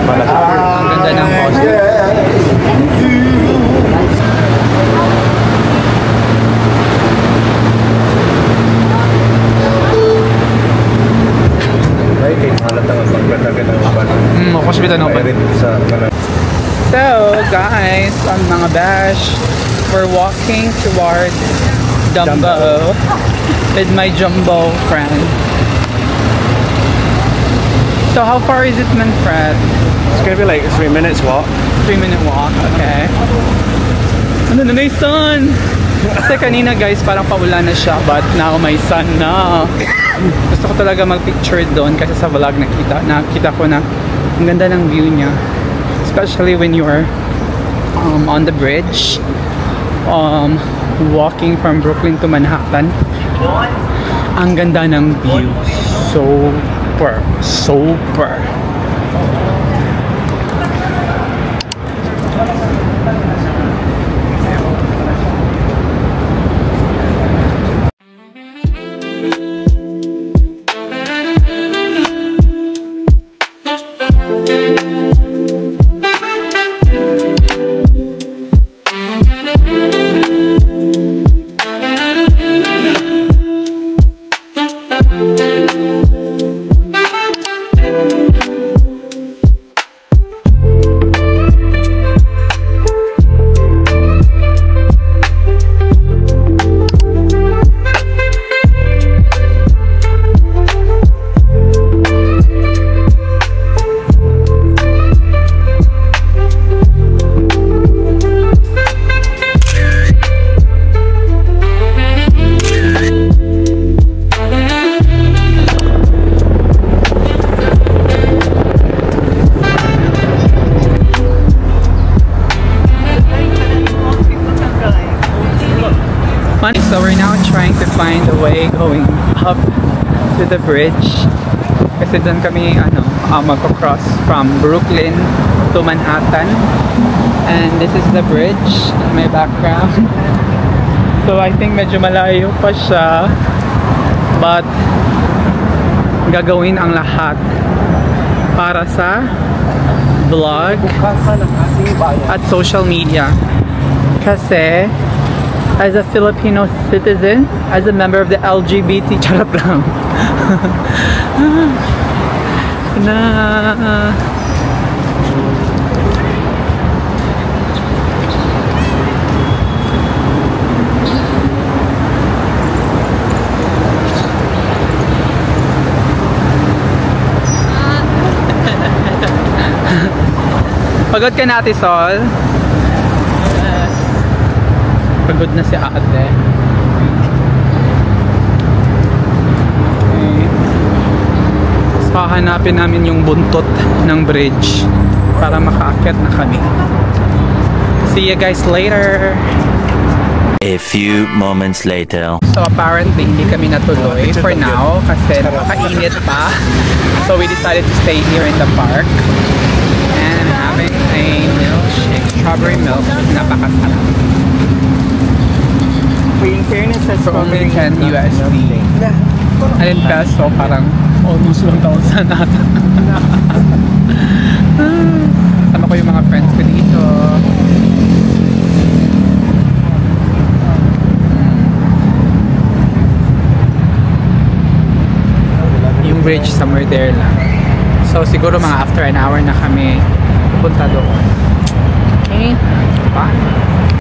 Ang ganda ng poster. So guys, ang mga bash, we're walking towards Dumbo with my Jumbo friend. So how far is it, Manfred? It's gonna be like a 3 minutes walk. 3-minute walk, okay. Ano na may sun? Kasi kanina guys, parang paulan na siya, but now may sun na. Gusto ko talaga mag-picture doon kasi sa vlog nakita ko na ang ganda ng view niya. Especially when you are on the bridge, walking from Brooklyn to Manhattan. Ang ganda ng view. Super. So we're now trying to find a way going up to the bridge. Kasi doon kami magko-cross from Brooklyn to Manhattan. And this is the bridge in my background. So I think medyo malayo pa siya. But gagawin ang lahat para sa vlog at social media. Kasi as a Filipino citizen, as a member of the LGBT, charot lang. Pagod ka na, Ate Sol? Pagod na si ate. Okay. So hahanapin namin yung buntot ng bridge para makaakyat na kami. See you guys later. A few moments later. So apparently hindi kami natuloy for now kasi napakainit pa. So we decided to stay here in the park and having a milkshake, strawberry milk, napakasarap. In fairness, that's for only 10 USD. And in peso, parang almost 1,000 ata. Sama ko yung mga friends ko dito. Yung bridge somewhere there lang. So siguro mga after an hour na kami pupunta doon. Okay? Bye!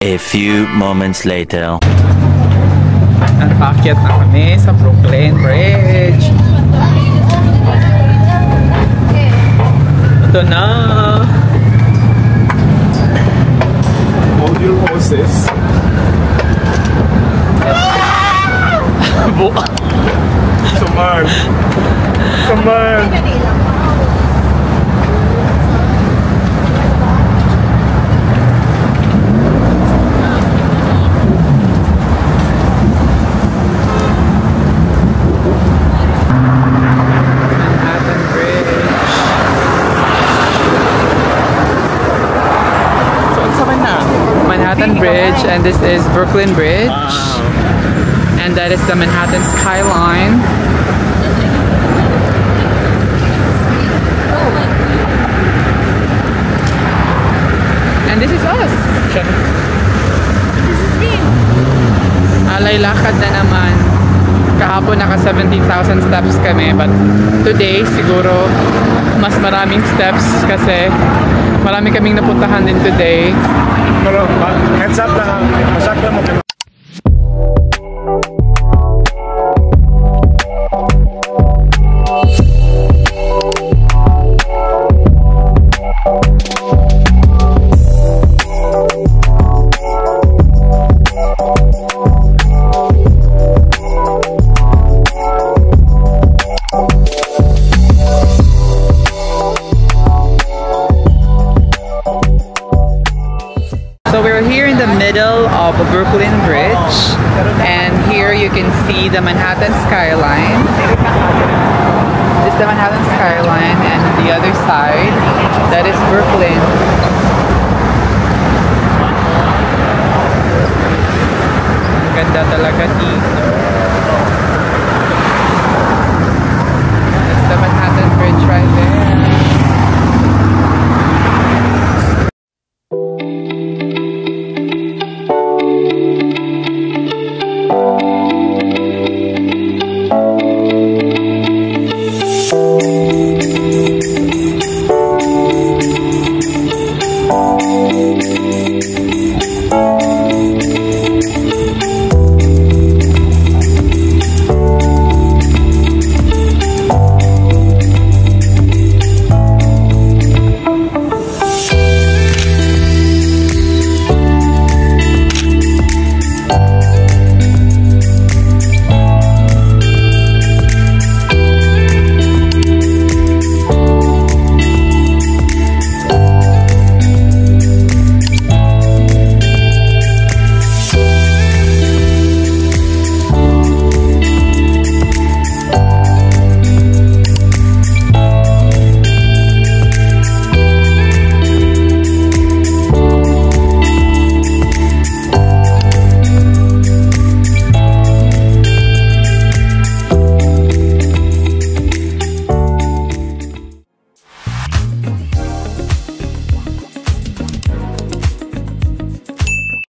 A few moments later. Nagpaakyat na kami sa Brooklyn Bridge. Ito na. Hold your horses. Come on. Bridge, and this is Brooklyn Bridge. Wow. And that is the Manhattan skyline. siya. Alay lakad na naman. Kahapon naka 17,000 steps kami, but today siguro mas maraming steps kasi marami kaming napuntahan din today. Pero heads up lang, masaktan mo. So we're here in the middle of Brooklyn Bridge, and here you can see the Manhattan skyline. This is the Manhattan skyline, and the other side, that is Brooklyn. Ang ganda talaga dito. That's the Manhattan Bridge right there.